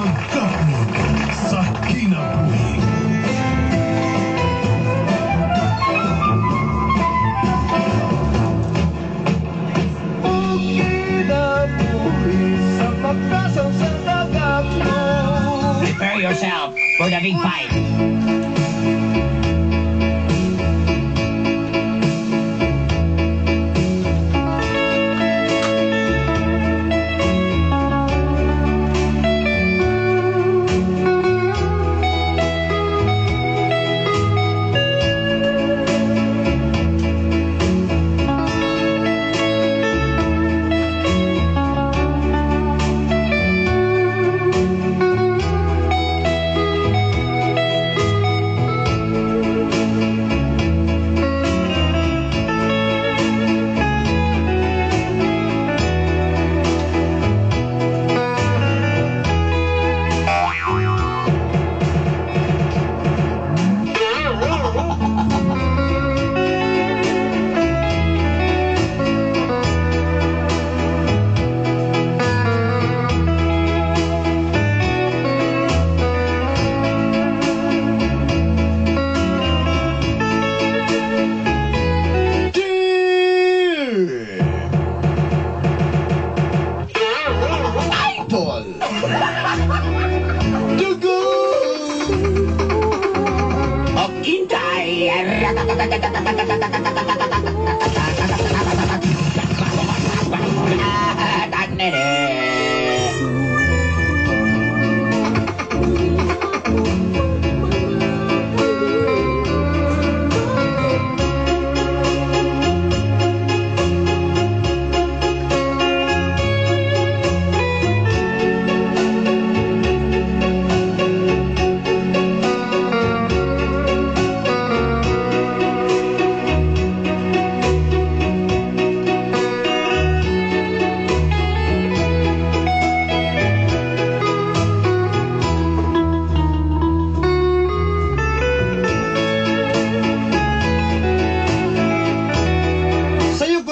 Kapnog sa kinabuhi. Prepare yourself for the big fight.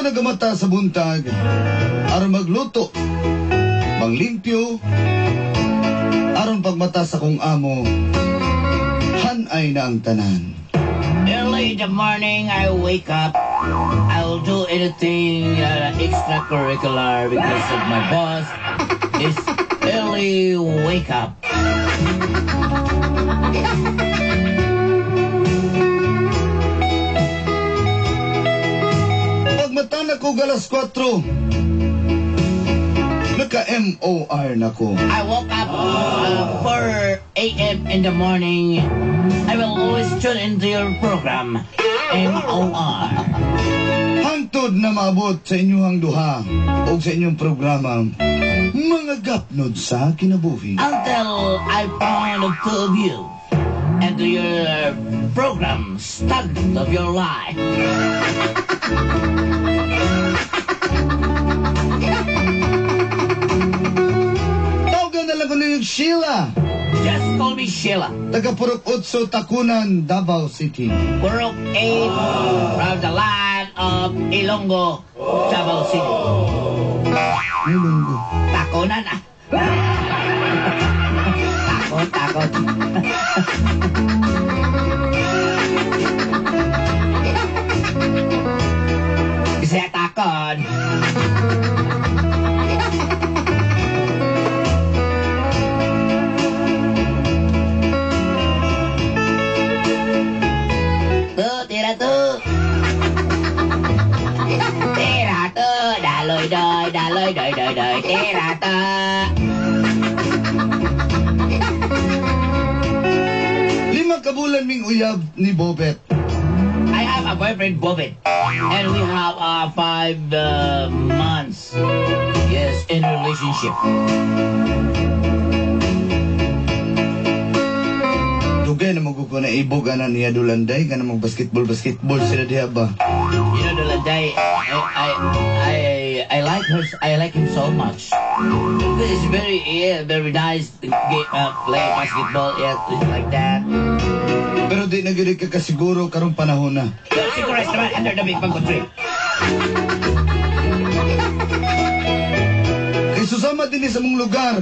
Nagamata sa buntag aron magluto, manglimpyo, aron pagmata sa kong amo, hanay na ang tanan. Early in the morning, I wake up. I'll do anything extracurricular because of my boss. It's early wake up. Mata ko galas 4. Naka-MOR na ko. I woke up 4 a.m. in the morning. I will always tune into your program, MOR. Hangtod na maabot sa inyong duha o sa inyong programa, mga gapnod sa kinabuhi. Until I found the two of you and your program, Stunt of Your Life. Tawagan na lang ko na yung Sheila. Just call me Sheila. Taga Purok 8, Takunan, Davao City. Purok 8 from the land of Ilonggo, Davao City. Ilonggo. Takunan ah. Takot. Saya takut. Tira tu. Daloi doi. Tira tu. Lima ka bulan ming uyab ni Bobet. I have a boyfriend, Bobet, and we have 5 months. Yes, in a relationship. Dugay na maguko na ibog anan niya Dulanday kana mag basketball sila diha ba. You know, Dulanday, I like her. I like him so much. It's very nice. Play basketball, like that. Pero di na gid ka kasiguro karong panahon na. Siguro naman under the big mango tree. Kay susama din sa mong lugar.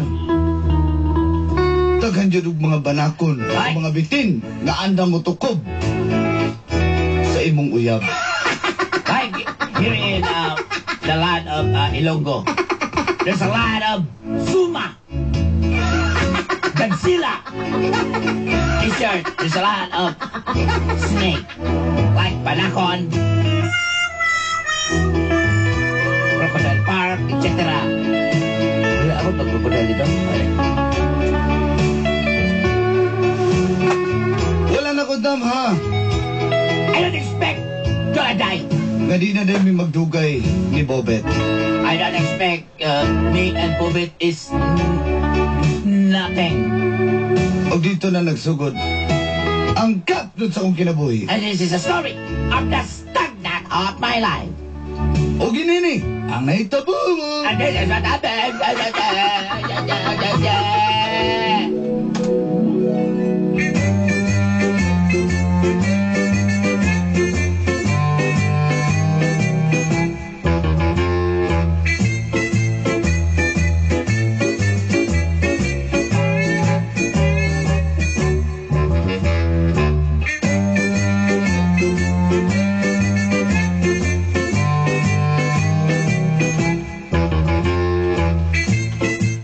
Daghan dyan og mga banakon, Ay. mga bitin, nga andang mo tukob sa imong uyab. Like here in the land of Ilonggo, there's a lot of Zuma, Godzilla. T-shirt, there's a lot of snake, like Banacon, Crocodile Park, etc. Wala ako pag crocodile dito. Wala na ko dam ha. I don't expect to die. Nga di na din may magdugay ni Bobet. I don't expect me and Bobit is nothing. O dito na nagsugod ang kapnod sa akong kinabuhi. And this is a story of the stagnant of my life. O ginini, ang nahitabo mo. And this is what happened.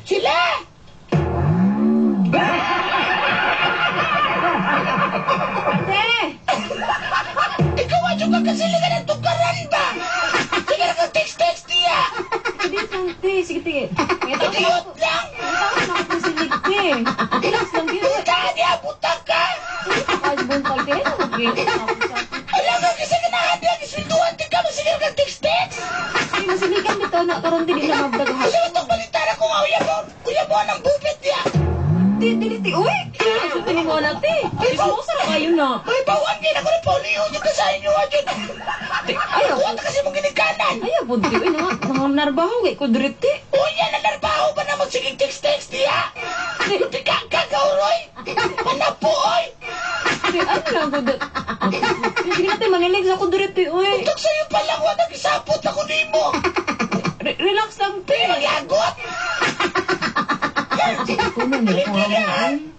Sila! Ate! Ikaw ang juga kasi liga ng tugaran ba? Sige na kang text-text niya. Sige, Sante. Sige, tige. Idiot lang. Ang takot na silig, te. Relax lang, te. Saan niya butang ka? Sige, pakasbuntag, te. Okay. Alam ka kasi ganahan niya. Isulduhan din ka. Sige na kang text-text. Sige, masiligan dito na karon din na mabdagahan. Kasi itong balitara ko nga uyabo ng bubit niya. Te, dili, te. Uy! Asa ka ni mo na, te. Ismo, sarap kayo na. May bawang kayo na ko rin pauliho niyo ka sa inyo. Te, ayaw. Kuha ka kasi mong ginikanan. Ayaw, bunti. Uy, nangarbaho kay Kudrit, te. Uy, yan ang narbaho ba na magsiging text-text niya? Hindi ka kakauroy. Panapuoy. Te, ano lang, Kudrit? Sige na, te. Manilig sa Kudrit, te. Uy. Ito sa'yo pa lang wag nag-isapot ako ni mo. Relax lang, te. Pero magyagot. Ako na, may kuha mo.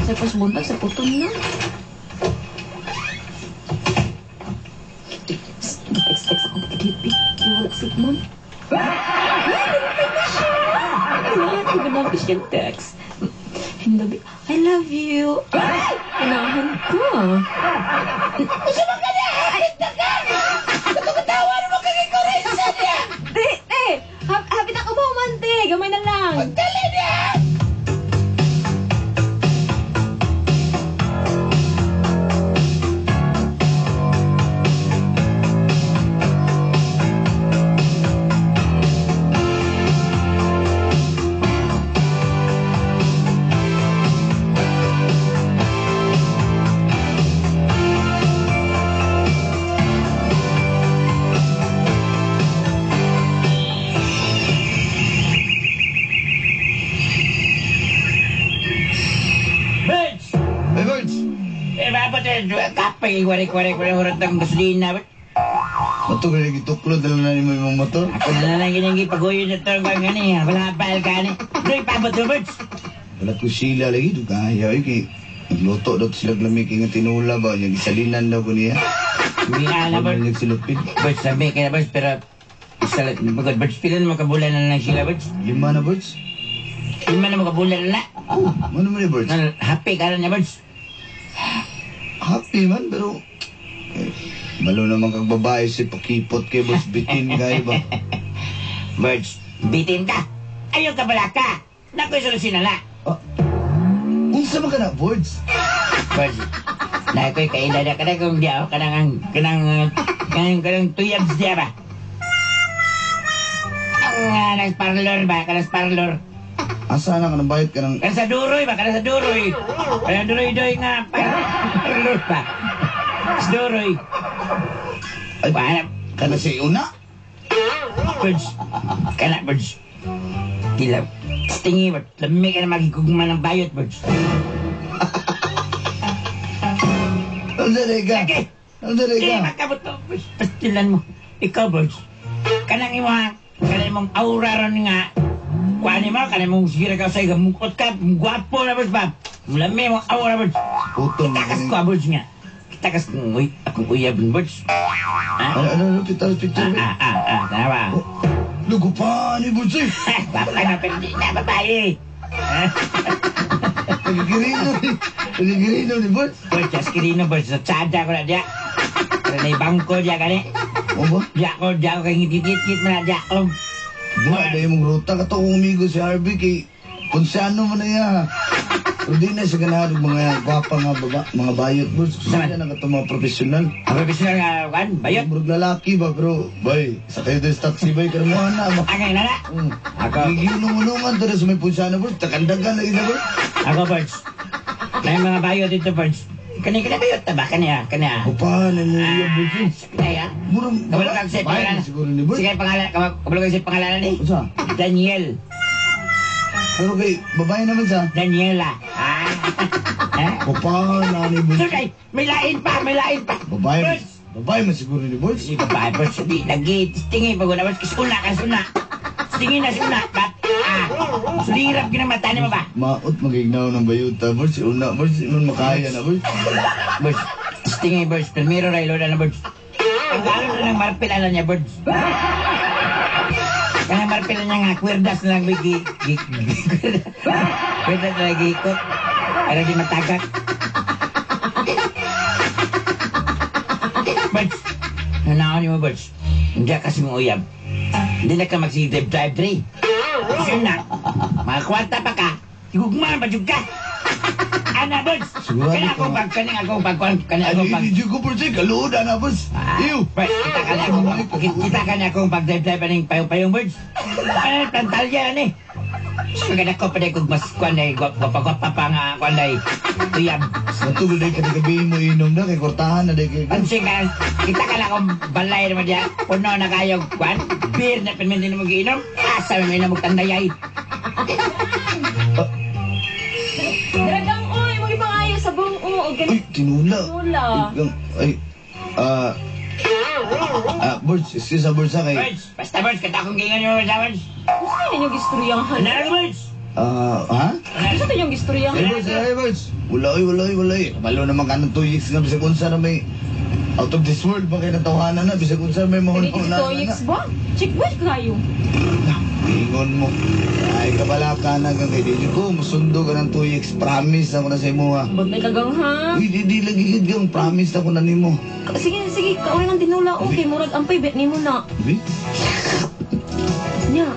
Sa pasbuntag, sa putol na. Expect ako magkitipi. Wala si Mom. Lahat ko binabis yung text. Hindi, I love you. Kailangan ko. Gusto mo ka niya? Hapit na ka. Katatawa naman kagikoresan niya. Te! Happy na ka ba, Mante? Gamay na lang. Pagdali niya. Birds! Hey, Birds, Kapay, warik-warik, hurot ng gasolina. matugay na gituklod na lang mo yung motor. Ako na lang ginagi paguyo na ito ang gani. Wala pal ka ni. Doy, pabot mo, Birds. Wala ko sila lagi, doon kaya. Kay nagluto daw sila lamig nga tinula ba. Yung isalinan daw ko niya. Hindi ka na, Wala Birds. nagsilupin. Birds, sabi ka na, Birds, pero... Magod, Birds, pila na makabulan na lang sila, Birds. 5 na, Birds. Lima na makabulan na. Ano man Birds? Happy ka na niya, Birds. Happy man, pero... Malo naman kang babae si pakipot kay Birds. Bitin kayo ba? Birds, bitin ka. Ayaw ka bala ka. Nako'y solusyon na. Unsa man ka na, Birds? Birds, nako'y kailada ka na kung di ako kanang tuyabs diya ba? Ang nagparlor ba? Kanang parlor. Asa na ka nang bayad ka ng... Kanang sa duroy ba? Kanang sa duroy. Kanang duroy-doy nga parlor ba? Sa duroy. Ay, Paano? ka na si Una? Birds. Kana, Birds. Kilaw. Tingi, Birds. Lamig ka na magigugma ng bayot, Birds. Nandali ka. Sige. Nandali Sige, ka. magkabot to. Pastilan mo. Ikaw, Birds. Kanang imong aura ron nga. kuan ni mo, kanang mong sigira ka sa gamukot ka, gwapo na birds ba? Mulami mo, awa na birds. Putong Takas ko birds nga. Takas kong akong uyab ng birds. Ano, picture. Tama ba? Lugo pa ni Bulsi. Bapa na, pero di na babae. Nagigirino ni Bulsi. Birds, as kirino birds, sa tsada ko na diya. Pero na ibangko diya ka ni. O ba? Diya ko kay ngit-ngit mo na diya ko. Wala yung ruta ka to kung umigo si Harvey kay Ponsiano mo na yan. Pero di na siya ganahadog mga gwapa mga bayot mo. Saan na ka mga profesional? Ang profesional nga, kan, bayot. Murag lalaki ba, bro? Bay, sa kayo doon taxi bay, karamuhan na ba? Angay na na. Ako. Giginungan to na sa may Ponsiano, bro. Takandagan na isa, bro. Ako, birds. May mga bayot dito, birds. Kani bayot ta ba? Kaniya. Upahan na mo yung Bulsi. Kaya? Murang, Kabalo kang si pangalan. Siguro ni Bulsi. Sige, kabalo kang si pangalan ni. Sa? Daniel. Pero kay, babae naman sa? Daniela. Upahan na ni Bulsi. Sir, may lain pa. Babae, Birds. babae man siguro ni Bulsi. Si babae, birds. Di, lagi. Tingin pa ko na, birds. Kisuna ka, suna. Tingin na, suna. Sulirap ginamata ni mo ba? Maot magignaw ng bayuta, Bulsi. Una, Bulsi, man makaya na, Bulsi. Birds. Tingin, birds. Primero, Raylo na birds. Ang gano'n na ng marpil, alam niya, birds. Kaya marpil niya nga, kwerdas na lang, bigi. Kwerdas na lagi ikot. Para di matagak. Birds. Nanakaw niyo mo, birds. Hindi kasi mong uyab. Hindi na ka mag-drive-drive. Kasi na, mga kwarta pa ka, higugmaan pa ka. Ana, birds. Sigurado Kaya ka. kaning akong pag. Hindi ko Bulsi, kaluda na, Bulsi. Iyo. Birds, kita ka na akong pag-drive-drive pa ng payong-payong, birds. Ano, tantalya yan eh. Maganda ko pa na kung mas kuanday, gwapa-gwapa pa nga kuanday. Tuyab. Natulog na gabi mo inom na, kay kortahan na kay Pansing ka, kita ka na akong balay naman diya. Puno na kayo, kuan. Beer na pinmintin mo giinom. Asa may na magtandayay. Dragang, oy, mag-ipangayo sa buong o. Ay, tinula. Tinula. Ay, Birds, excuse sa Birds kay... Birds, basta birds, kata akong gingan nyo sa birds. Gusto na ninyong gistoryahan. Ano birds? Ha? Gusto na ninyong gistoryahan. Hey, Birds. Walay. Malo naman ka ng 2 weeks nga, bisag unsa na may... Out of this world, ba kayo natawanan na, bisag unsa may Hindi mahon ito yiks ba? Check ba kayo? Ingon mo. Ay, kabala ka na kang kay Didi ko, musundo ka ng 2 weeks, promise ako na sa imo ha. Ba't may kagang ha? Uy, di lagi kang promise ako na nimo. Sige, kauwi ng tinula. Okay, murag ampay, bet ni mo na. Uy? Nya.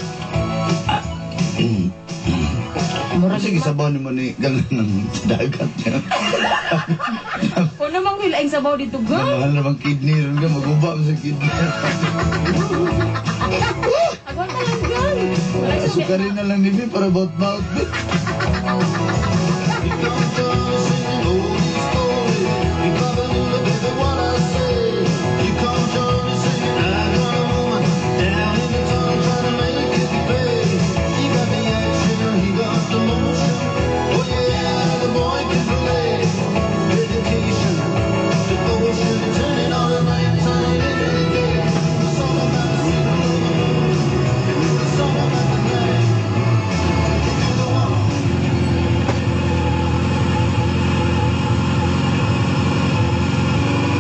Murag Sige, sabaw naman ni gangan ng dagat niya. O namang hilaing sabaw dito, ga? Mahal naman kidney ron ka, maguba mo sa kidney. Agwan ka lang, gan. Sukarin na lang ni Bi para bout-bout.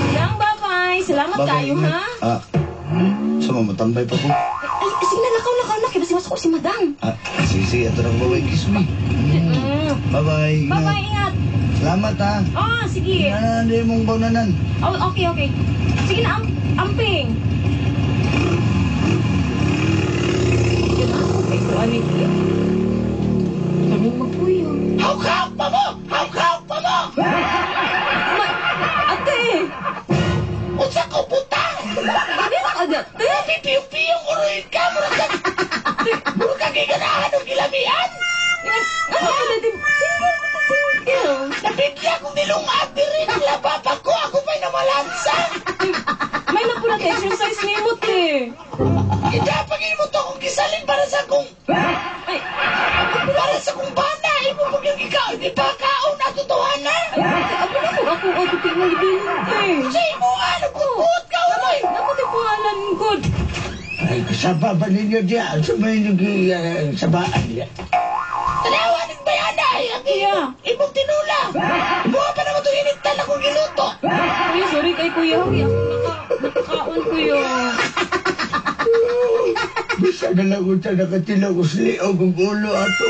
Yang, bye-bye. Salamat kayo, ha? Sama matambay pa po. Ay, sige na, lakaw na. Kaya basi masako si madam. Sige, ato na babay, kiss me. Bye-bye. Bye-bye, ingat. Salamat ha. Oh, sige. Hindi mong baunanan. Oh, okay. Sige na, amping. Yan ako kay Kuanik. Anong magpuyo? Hawk pa mo! Ate! Unsa ko putang! Hindi na ka dati? Pipiyong-piyong uruin ka! Muro ka giganahan ng kilamian! Ano ka dati? Single. Nabigla kong nilungat din ang lababag ko! Ako pa'y namalansa! May na po exercise ni mo, te. Idapagin mo to kung gisalin para sa kong... Ay, Para sa kong bana! Imo pag yung ikaw, di ba kaon na tutuhanan? ako na po ako tingnan din, te. Sa imo nga, nagpuput ka, uloy! Naku, te pangalan, good. Ay, Ay, kasama ba ninyo diyan? Sumay nyo sabaan diyan. Tanawa ng bayanay, ang Kuya. imong tinula. Buha pa naman itong inintan akong giluto. Kuya, sorry kay Kuya. Kuya, nakakaon Kuya. Bisa na lang ko siya nakatilaw ko sliog ang ulo ato.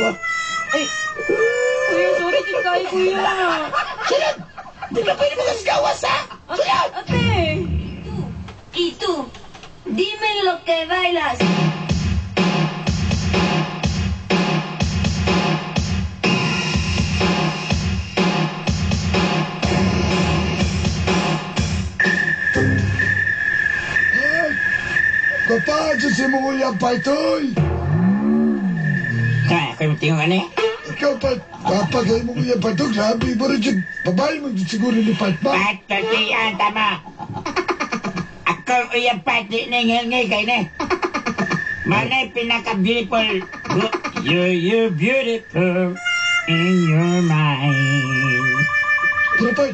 Ay, Kuya, sorry din kay Kuya. Sunod! Di ka pwede magasgawas ha? Sunod! Ate. Y tú, dime lo que bailas. Kapag si mo uyang paitoy! Kaya, kayo tingong ano eh? Ikaw pa, papagay mo uyang paitoy, grabe mo rin dyan. Babae mo siguro lipat ba? Pat, tatian, tama. Ako uyang pat, di ngay kayo na. Manay pinaka-beautiful. You're beautiful in your mind. Pero pa,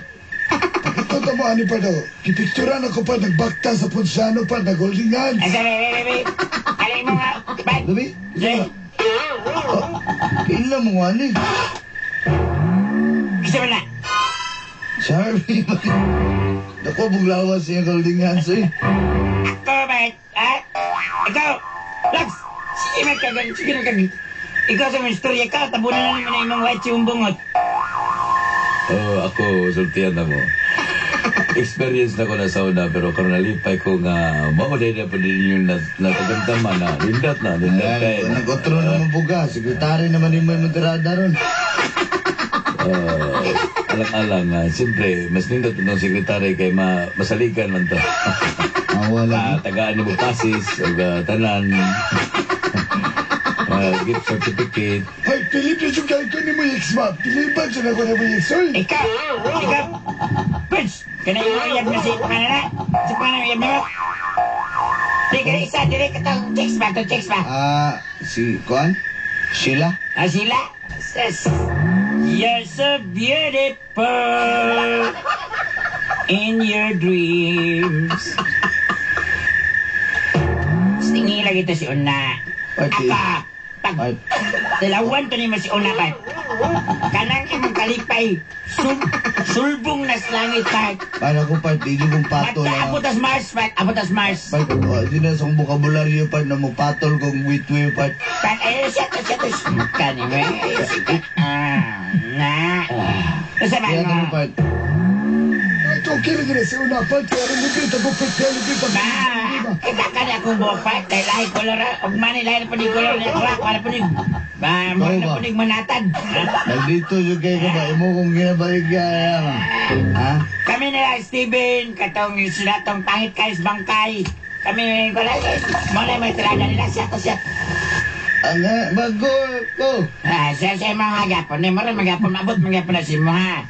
pagkakota mo ani pa daw, kipikturan ako pa, nagbakta sa Ponsiano pa, nag-holding hands. Asa, baby. Alay mo nga, pat. Labi? Sige. Kailan mo ani? Gusto mo na? Sorry, Naku, buglawas siya holding hands eh. Ako, bat. Ha? Ikaw. Lax. Sige, mat ka. Sige na kami. Ikaw sa mga istorya ka, tabunan na naman na imong white yung bungot. Oh, ako, sultihan na mo. Experience na ko na sauna, pero karon nalipay ko nga, mamuday na po din yung natagamtaman na, lindat kayo. Nag-otro naman buga, sekretary naman yung may matirada ron. Alang-alang, siyempre, mas nindot itong sekretary kay masalikan man to. Wala. Tagaan ni mo pasis, o tanan, gift certificate. Ay, Philip, na yung kayo ni mo X-Ma. Pilipan siya na ko na mo X-Oy. Ikaw. Pwes. Kana yung uyab na si panana. Si panana uyab na mo. Sige, isa, dire ka itong checks ba? Si Kuan? Sheila? Sila? Sis. You're so beautiful in your dreams. Singi lagi ito si Una. Okay. Pag dalawan to ni mo si Una pa. Kanang imong kalipay. Sulbong na sa langit pa. Para ko pa, hindi kong patol. Mata, abutas Mars pa. Abutas Mars. Hindi na sa bukabularyo pa na mo patol kong witwi pa. Pan, siya to. Kanime. Nasa ba Kaya mo? naman pa. Ito, kailan gina sa una pa. Kaya rin libit, ako pa, kaya libit. Kita ka niya kung bupat. Kaya lahi kolor. Huwag man lahi na panig kolor niya. Wala panig. Mo na panig manatad. Nandito yung kayo ka ba? Imo kong ginabalik kaya. Ha? Kami nila, Steven. Katong sinatong pangit kayo sa bangkay. Kami, wala. Muna may tirada nila. Siya to siya. Ano? Bago ko. Siya mga hagapon. Ni mo rin magapon. Mabot magapon na si mo ha.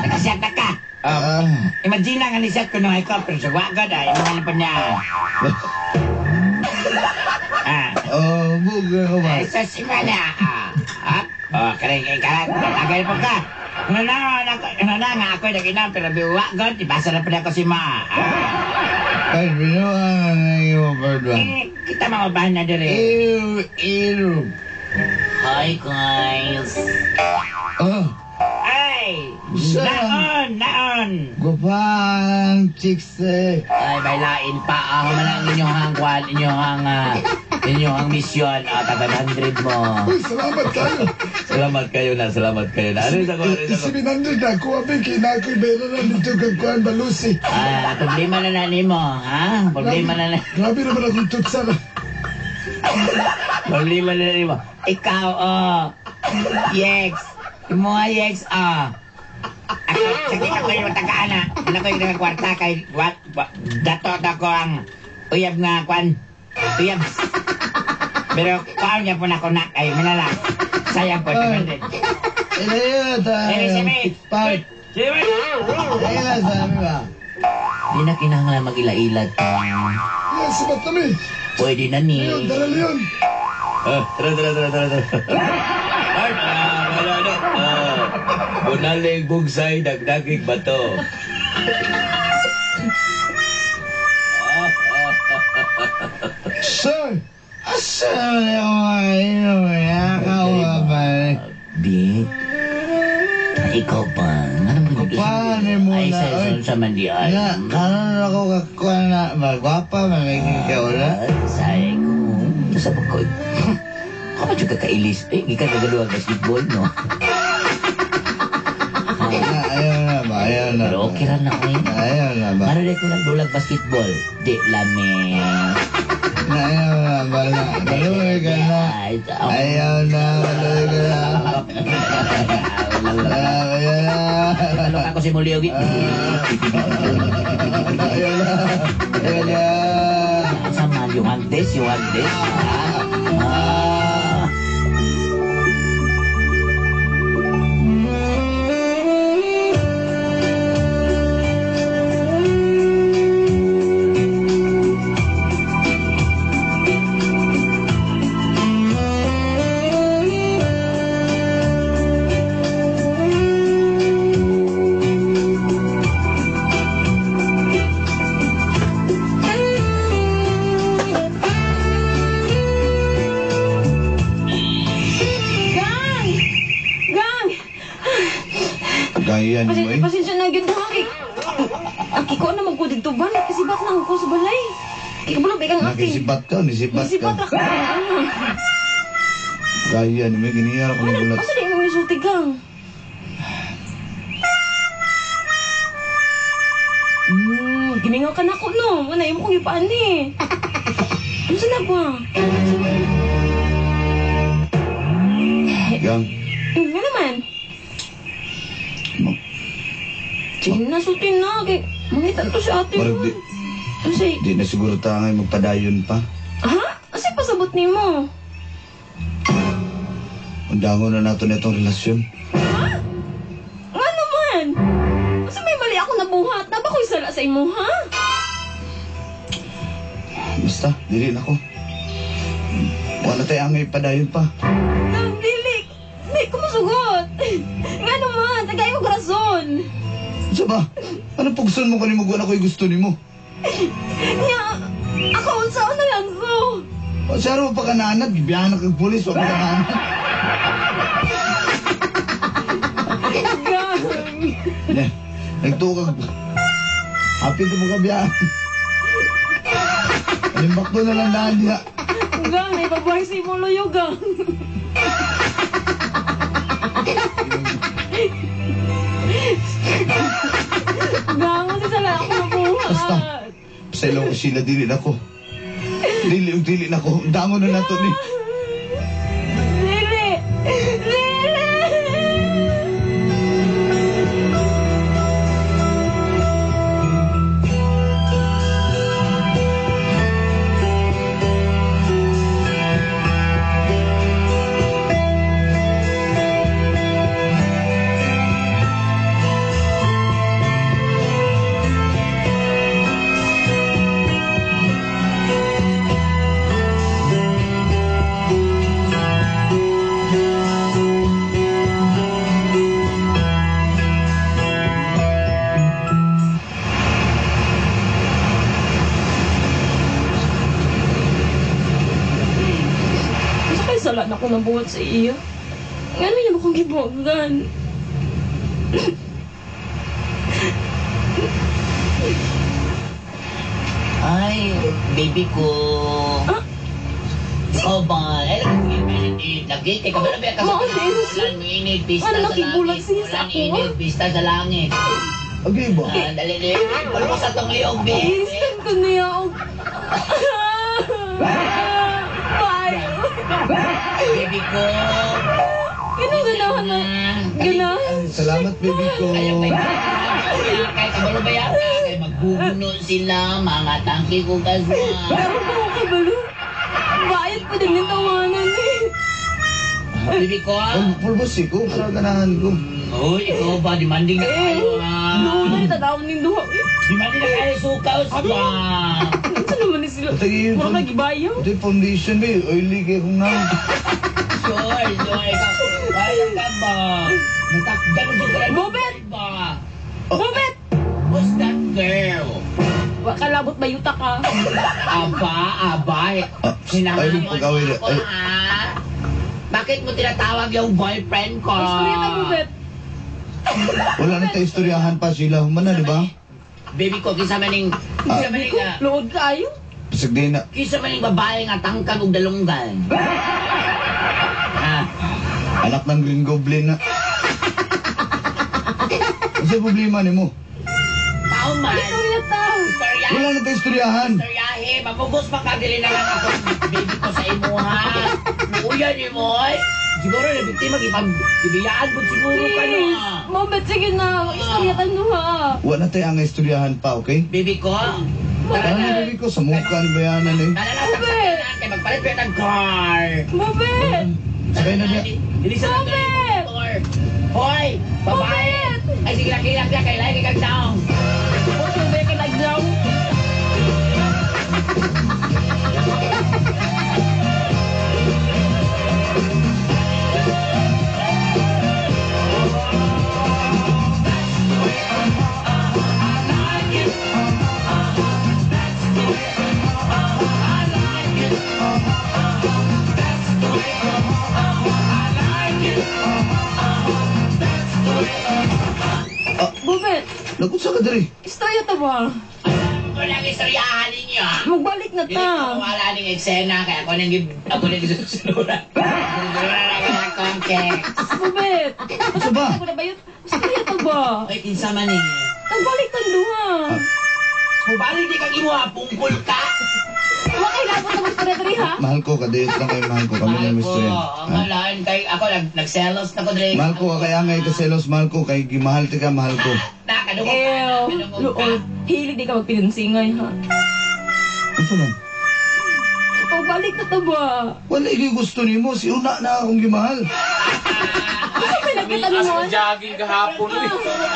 Nakasyata ka. Imagine nga ni Seth ko nung ikaw, pero sa wagad imangan pa niya. Buga ko ba? Sa simana. Kaya tagay po ka. Ano na nga ako'y nag-inam, pero wagad, ibasa na pa niya ko si Ma. Ay, binuha nga yung bird one. Kita mga bahan na dire. Ew. Hi, guys. Ay! Naon! Gupang chicks eh. Ay, bailain pa. Ako man ang inyong misyon. 700 mo. Uy, salamat kayo. Salamat kayo na. Aris ako. Si Minandro na ako, abay, kinakoy bera na nito kang kuhan balusi. Problema na ni mo, ha? Problema na. Grabe naman akong tutsa na. Problema na ni mo. Ikaw, Yex. Mga Yex, Ako, sakit ako yung tagaan Ano ko yung kwarta kay dato ko ang uyab nga kwan. Uyab. Pero kaon niya po na ko na kayo. Minala. Sayang po. Ilayo tayo. Simi. Part. Simi. Ilayo sabi ba? Di na kinahanglan mag-ilailat. Yan, sabat kami. Pwede na ni. Leon, dala Leon. Tara. Bunaling bugsay, dagdagig bato. Sir! Asa naman ako mainom? Nakawa ba? Bit. Ikaw pa. Ano mo Paano mo Ay, na? sa mandian. Nga, kanon ako kakuha na. Magwapa, mamigil ka wala. Sayang ko. Sa pagkoy. Ako juga kailis. Ika nagaluang basketball, no? Ayaw na ba? Ayaw na Pero ba? okay rin na ko eh. Ayaw na ba? Maraday ko nagdulag basketball. Di lamig. Ayaw na ba na? Kaluwi ka na. Ayaw na, kaluwi ka na. Ayaw na. Talok ako si Mulio. Ayaw na. Ayaw na. Sama, you want this? You want this? Ah. Gaya ni mo eh. Pasensya na yun ha. Aki ko na magkudid to ba? Nakisibat lang ako sa balay. Kikabulog ikang aki. Nakisibat ka, nisibat Nakisibat ka. ako. Gaya ni mo, giniyara ko ng Ano? bulat. Asa di mo nisulti kang? Gimingaw ka na ako no. Wala mo kong ipaan eh. Ano na ba? Gang, Ano naman? Sige na, sultin na. Kay, mangitan to si ate Marag mo. di- Kasi, di na siguro tangay magpadayon pa. ha? Kasi pasabot ni mo. Undangon na nato na itong relasyon. Nga naman? Kasi may mali ako nabuhat. Na ba ko'y sala sa imo, ha? Basta, dili na ko. Wala tayo angay padayon pa. Dili. Di ko masugot. Nga naman, tagay mo rason. Sa ba? Ano pagsun mo kanimo kung ano ko'y gusto ni mo? Nga, ako unsaon na lang so. O saro mo pa kananad, bibiyahan kag pulis, wag mo kananad. Gang. Nagtukag. Hapit mo kabiyahan. Alimbak doon na lang daan niya. Gang, may babae si mo loyo, gang. Gang, kasi sala ako nabuhat. Basta. Sa ilaw ko sila, dili na ko. Dili na ko. Dangon na nato ni. Lili! Lili! Basta kayo sala na ako nabuhat sa iyo. Ano niya mo kong gibuhagan? Ay, baby ko. Ah? Oh, ba? Lagi, teka ba na ba? Maon din. Ulan, init, pista Ano, sa nakibulag langit. siya sa Ulan, ako, init, ah? pista sa langit. Okay ba? Dali, dali. Palo sa tong liog, baby. Istan ko niya ako. Bye! Baby ko. Ganun ganahan na. Ganahan. Salamat, baby ko. Kaya ba yun? Kaya kabalo ba yan? Kaya magbubuno sila, mga tangki ko kaswa. Pero ako kabalo. Bayad pa din yung tawanan eh. Baby ko, ah. Pulbos ko, para ganahan ko. Uy, ikaw ba? Demanding na kayo, ah. Doon na itatawon ng duha. Demanding na kayo, sukaw, suka. Saan naman ni sila? Tingin Puro po. nagibayaw. Ito yung foundation ba eh. Oily kayo kung na. Sure, kaya ka ba? Natakdan mo sa Bobet! ba? Bobet! Who's that girl? Wa kalabot bayuta ka. Aba. Ay, Sinahamon pag-away na. ako, Ay, ha? Bakit mo tinatawag yung boyfriend ko? Istorya ka, Bubet. wala na tayo istoryahan pa sila. Humana, di ba? Baby ko, kisa maning Lood kayo. Pasag din na. kisa maning babae nga tangkag ug dalunggan. Ha? Anak ng Green Goblin na. Ano sa problema ni mo? Tao man. Istorya tao. Istorya. Wala na tayo istoryahan. Istoryahe. Mamugos pa kadili na lang ako. Baby ko sa imo, ha? Uya ni mo, ay. Siguro na biktima, ibiyaan mo siguro ka na. Bubet, sige na. Istorya tayo ha. Wala na tayo ang istoryahan pa, okay? Baby ko. Tara na, baby ko. Sa mukha ni bayanan eh. Tanan, kay magpalit pa ng car. Bubet. Sakay na niya. Dili sa Robert! motor. Hoy, babae. Robert! Ay, sige lang, kay lagi kag taong. Bubet, kay nag-down. Bubet, Lagot sa ka diri. istorya ta ba? Walang istoryahan ninyo. Magbalik na Dili ta. ko wala ning eksena, kaya ako nang susunuran. Susunuran lang ang context. Bubet. Asa ba? Ako na ba yun? Istorya ta ba? Ay, kinsa man eh. Nagbalik ta duha. Mubalik di kag imo, pungkol ka. Wa kay labot na istorya diri ha. Mahal ko, kadayot lang kayo, mahal ko. Kami lang Mahal ko, istorya. ang halaan kay ako nagselos na ko dre. Mahal ko, kaya ngay kaselos, mahal ko. Kay gimahal ti ka, mahal ko. Nakadungog Ew. ka, kadungog ka. Luol. Hilig di ka magpinansingay ha. Asa man? Magbalik na ta ba? Wala yung gusto ni mo. Si una na akong gimahal. Ano ba nagkitan mo? As jogging kahapon eh.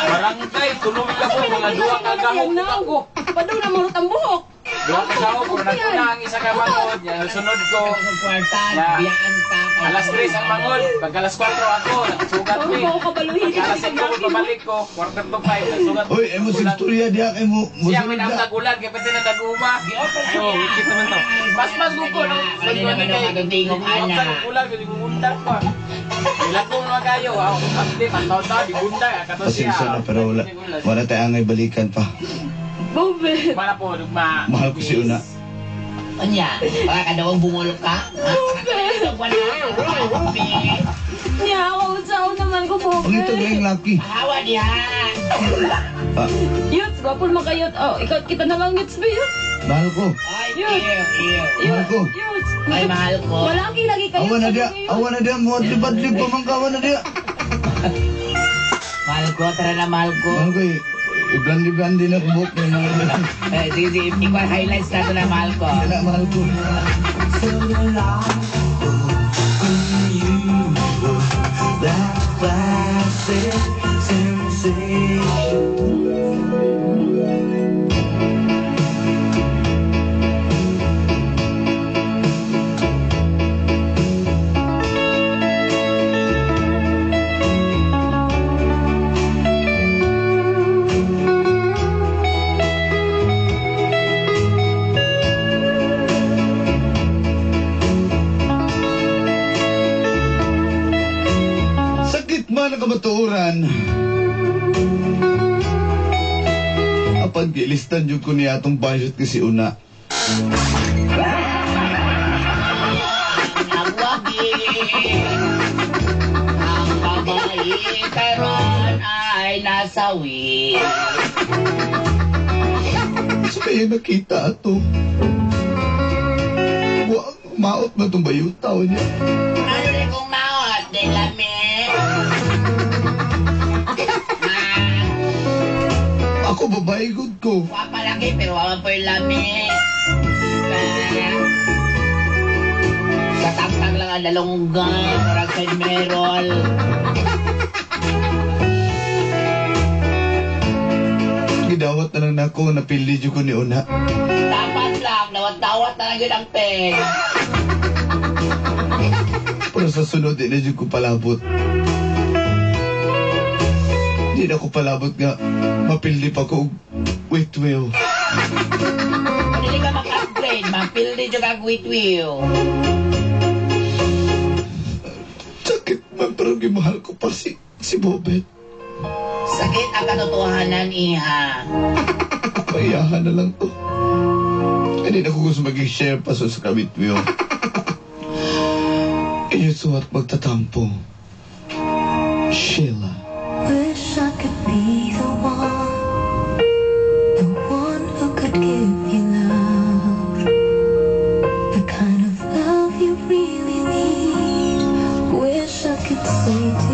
Barangay, tulog ako, mga duwa ka gahok ako. Padaw na marot ang buhok. Duwa ka gahok, kung nagpuna ang isa ka mangod, yan, sunod ko. Sa kwartan, Yeah. biyaan ka. Alas 3 ang mangod, pagka alas 4 ako, nakasugat ko Ano eh. ba ako kabaluhin? Pagka alas 5 pabalik ko, quarter to 5, nakasugat ko. Oy, mo si istorya diya kay mo. Siya Musunod may ka. nagtagulan, kaya pati na nag-uma. Ayo, wikit naman to. Mas guko, no? Ano naman ang magatingog, ana? Sa kulang, hindi ko bundar pa. Ilan ko mga kayo, update, ang taon-taon, di bundar, kato siya. Pasensya na, pero wala tayo angay balikan pa. Bubet. Mana po, dugma. Mahal ko si una. Anya, baka kadawang bungulok ka? Niya ako unsaon naman ko Ang ito Bubet. gayong lucky. Hawa diha. Ah, Yuts, gwapol makayot. Oh, ikaw kita na lang yuts ba yun? mahal ko. Ay, Yun. ew. Mahal ko. Yuts. Ay, mahal ko. Malaki lagi kayo. Awan na diya. Awan na diya. Mo libad-lib pa man ka. Awan na diya. Mahal ko, tara na mahal ko. Mahal ko eh. I-blandi-blandi na kubok na mahal. Sige, ikaw highlights na ito na mahal ko. Kaya mahal ko. Sakit man ang kamatuuran. Apan gilistan yung ko niya atong budget kasi una. Nagwagi. Ang babae karon ay nasawi. Sa kaya nakita ato. Maot na itong bayutaw niya. Ano rin kong maot, de lami? Ako babae good ko. Wapalaki pero wawan po yung lami. Katangtang lang ang lalonggan, parang kay Merol. Gidawat na lang na ako, napili ko ni una. Dapat lang, nawat-dawat na lang yun ang peg. Pero sa sunod, di na dyan ko palabot. Di na ko palabot nga, mapili pa ko. Wait, well. Dili ka maka-upgrade, mapildi dyan kag witwiw. Sakit man, pero gimahal ko pa si Bobet. Sakit ang katotohanan, iha. Payahan na lang to. Hindi na ko gusto mag-share pa sa kabit mo. Iyot suwat magtatampo. Shit.